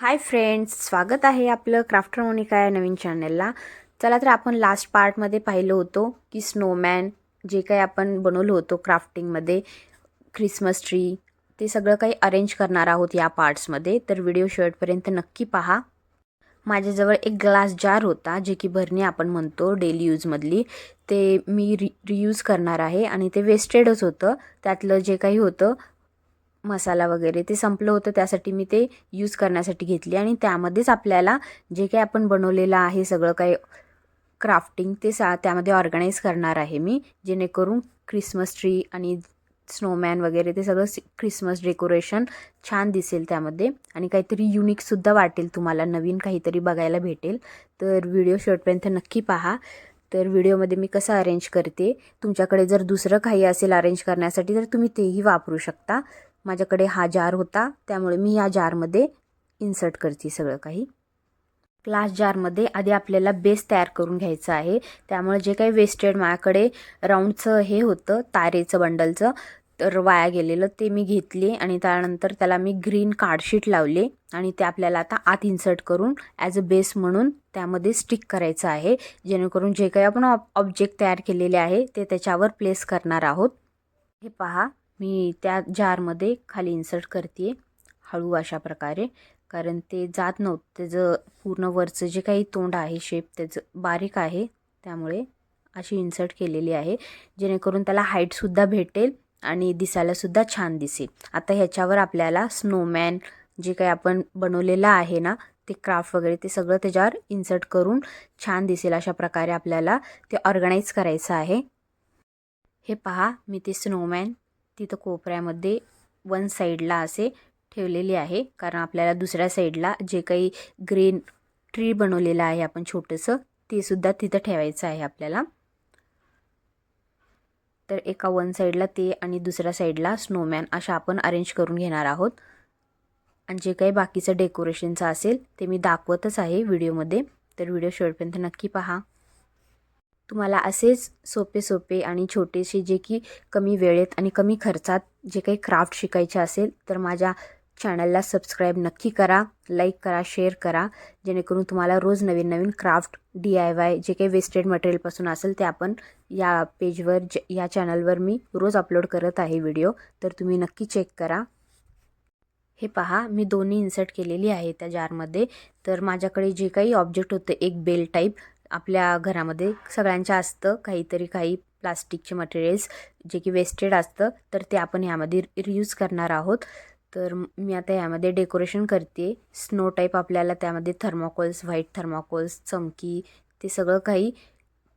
Hi friends, स्वागत आहे आपलं क्राफ्टर मोनिका या नवीन चॅनलला. चला तर आपण लास्ट पार्टमध्ये पाहिलं होतं की स्नोमॅन जे काही आपण बनवलं होतं क्राफ्टिंगमध्ये, ख्रिसमस ट्री, ते सगळं काही अरेंज करणार आहोत या पार्ट्समध्ये. तर व्हिडिओ शेवटपर्यंत नक्की पहा. माझ्याजवळ एक ग्लास जार होता, जे की भरणी आपण म्हणतो डेली यूजमधली. ते मी रियूज करणार आहे आणि ते वेस्टेडच होतं. त्यातलं जे काही होतं मसाला वगैरे ते संपलं होतं, त्यासाठी मी ते यूज करण्यासाठी घेतली. आणि त्यामध्येच आपल्याला जे काही आपण बनवलेलं आहे सगळं काही क्राफ्टिंग ते त्यामध्ये ऑर्गनाईज करणार आहे मी, जेणेकरून ख्रिसमस ट्री आणि स्नोमॅन वगैरे ते सगळं ख्रिसमस डेकोरेशन छान दिसेल त्यामध्ये, आणि काहीतरी युनिकसुद्धा वाटेल, तुम्हाला नवीन काहीतरी बघायला भेटेल. तर व्हिडिओ शेवटपर्यंत नक्की पहा. तर व्हिडिओमध्ये मी कसं अरेंज करते, तुमच्याकडे जर दुसरं काही असेल अरेंज करण्यासाठी तर तुम्ही तेही वापरू शकता. माझ्याकडे हा जार होता, त्यामुळे मी या जारमध्ये इन्सर्ट करते सगळं काही. ग्लास जारमध्ये आधी आपल्याला बेस तयार करून घ्यायचं आहे. त्यामुळे जे काही वेस्टेड माझ्याकडे राऊंडचं हे होतं तारेचं बंडलचं, तर वाया गेलेलं ते मी घेतले आणि त्यानंतर त्याला मी ग्रीन कार्डशीट लावले आणि ते आपल्याला आता आत इन्सर्ट करून ॲज अ बेस म्हणून त्यामध्ये स्टिक करायचं आहे, जेणेकरून जे काही आपण ऑब्जेक्ट तयार केलेले आहे ते त्याच्यावर प्लेस करणार आहोत. हे पहा, मी त्या जारमध्ये खाली इन्सर्ट करते हळू अशा प्रकारे, कारण ते जात नव्हतं. त्याचं पूर्ण वरचं जे काही तोंड आहे शेप त्याचं बारीक आहे, त्यामुळे अशी इन्सर्ट केलेली आहे, जेणेकरून त्याला हाईटसुद्धा भेटेल आणि दिसायलासुद्धा छान दिसेल. आता ह्याच्यावर आपल्याला स्नोमॅन जे काही आपण बनवलेलं आहे ना, ते क्राफ्ट वगैरे ते सगळं त्याच्यावर इन्सर्ट करून छान दिसेल अशा प्रकारे आपल्याला ते ऑर्गनाईज करायचं आहे. हे पहा, मी ते स्नोमॅन तिथं कोपऱ्यामध्ये वन साईडला असे ठेवलेले आहे, कारण आपल्याला दुसऱ्या साईडला जे काही ग्रीन ट्री बनवलेलं आहे आपण छोटंसं, ते सुद्धा तिथं ठेवायचं आहे आपल्याला. तर एका वन साईडला ते आणि दुसऱ्या साईडला स्नोमॅन अशा आपण अरेंज करून घेणार आहोत. आणि जे काही बाकीचं डेकोरेशनचं असेल ते मी दाखवतच आहे व्हिडिओमध्ये, तर व्हिडिओ शेवटपर्यंत नक्की पहा. तुम्हाला असेच सोपे सोपे आणि छोटेसे जे की कमी वेळेत आणि कमी खर्चात जे काही क्राफ्ट शिकायचे असेल तर माझ्या चॅनलला सबस्क्राईब नक्की करा, लाईक करा, शेअर करा, जेणेकरून तुम्हाला रोज नवीन नवीन क्राफ्ट DIY जे काही वेस्टेड मटेरियलपासून असेल ते आपण या पेजवर या चॅनलवर मी रोज अपलोड करत आहे व्हिडिओ, तर तुम्ही नक्की चेक करा. हे पहा, मी दोन्ही इन्सर्ट केलेली आहे त्या जारमध्ये. तर माझ्याकडे जे काही ऑब्जेक्ट होतं, एक बेल टाईप, आपल्या घरामध्ये सगळ्यांच्या असतं काहीतरी, काही प्लास्टिकचे मटेरियल्स जे की वेस्टेड असतं, तर ते आपण ह्यामध्ये रियूज करणार आहोत. तर मी आता यामध्ये डेकोरेशन करते. स्नो टाईप आपल्याला त्यामध्ये थर्माकोल्स, व्हाईट थर्माकोल्स, चमकी, ते सगळं काही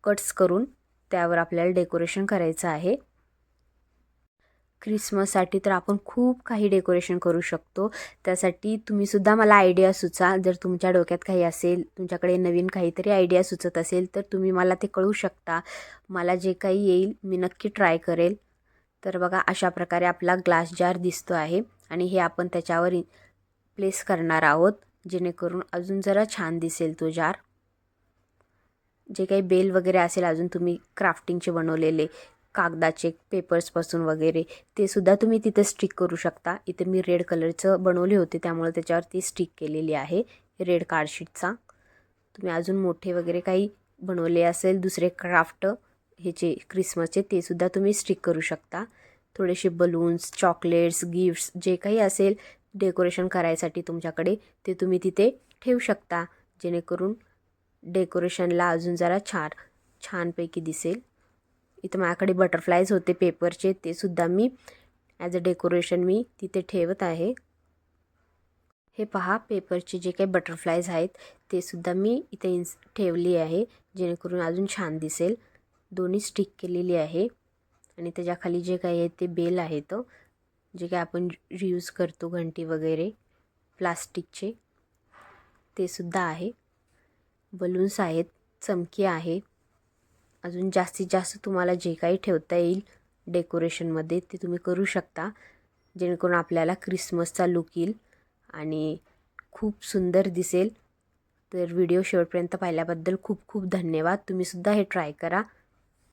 कट्स करून त्यावर आपल्याला डेकोरेशन करायचं आहे. ख्रिसमससाठी तर आपण खूप काही डेकोरेशन करू शकतो. त्यासाठी तुम्हीसुद्धा मला आयडिया सुचा. जर तुमच्या डोक्यात काही असेल, तुमच्याकडे नवीन काहीतरी आयडिया सुचत असेल, तर तुम्ही मला ते कळवू शकता. मला जे काही येईल मी नक्की ट्राय करेल. तर बघा, अशा प्रकारे आपला ग्लास जार दिसतो आहे आणि हे आपण त्याच्यावर प्लेस करणार आहोत, जेणेकरून अजून जरा छान दिसेल तो जार. जे काही बेल वगैरे असेल अजून तुम्ही क्राफ्टिंगचे बनवलेले कागदाचे पेपर्सपासून वगैरे, ते सुद्धा तुम्ही तिथे स्टिक करू शकता. इथे मी रेड कलरचं बनवले होते, त्यामुळे त्याच्यावर ती स्टिक केलेली आहे रेड कार्डशीटचा. तुम्ही अजून मोठे वगैरे काही बनवले असेल दुसरे क्राफ्ट ह्याचे क्रिसमसचे, ते सुद्धा तुम्ही स्टिक करू शकता. थोडेसे बलून्स, चॉकलेट्स, गिफ्ट्स जे काही असेल डेकोरेशन करायसाठी तुमच्याकडे, ते तुम्ही तिथे ठेवू शकता, जेणेकरून डेकोरेशनला अजून जरा छानपैकी दिसेल. इथं माझ्याकडे बटरफ्लायज होते पेपरचे, ते सुद्धा मी ॲज अ डेकोरेशन मी तिथे ठेवत आहे. हे पहा, पेपरचे जे काही बटरफ्लायज आहेत ते सुद्धा मी इथे ठेवली आहे, जेणेकरून अजून छान दिसेल. दोन्ही स्टिक केलेली आहे आणि त्याच्याखाली जे काही आहे ते बेल आहेत, जे काही आपण रियूज करतो घंटी वगैरे प्लास्टिकचे, ते सुद्धा आहे. बलून्स आहेत, चमकी आहे. अजून जास्तीत जास्त तुम्हाला जे काही ठेवता येईल डेकोरेशनमध्ये ते तुम्ही करू शकता, जेणेकरून आपल्याला क्रिसमसचा लुक येईल आणि खूप सुंदर दिसेल. तर व्हिडिओ शेवटपर्यंत पाहिल्याबद्दल खूप खूप धन्यवाद. तुम्हीसुद्धा हे ट्राय करा.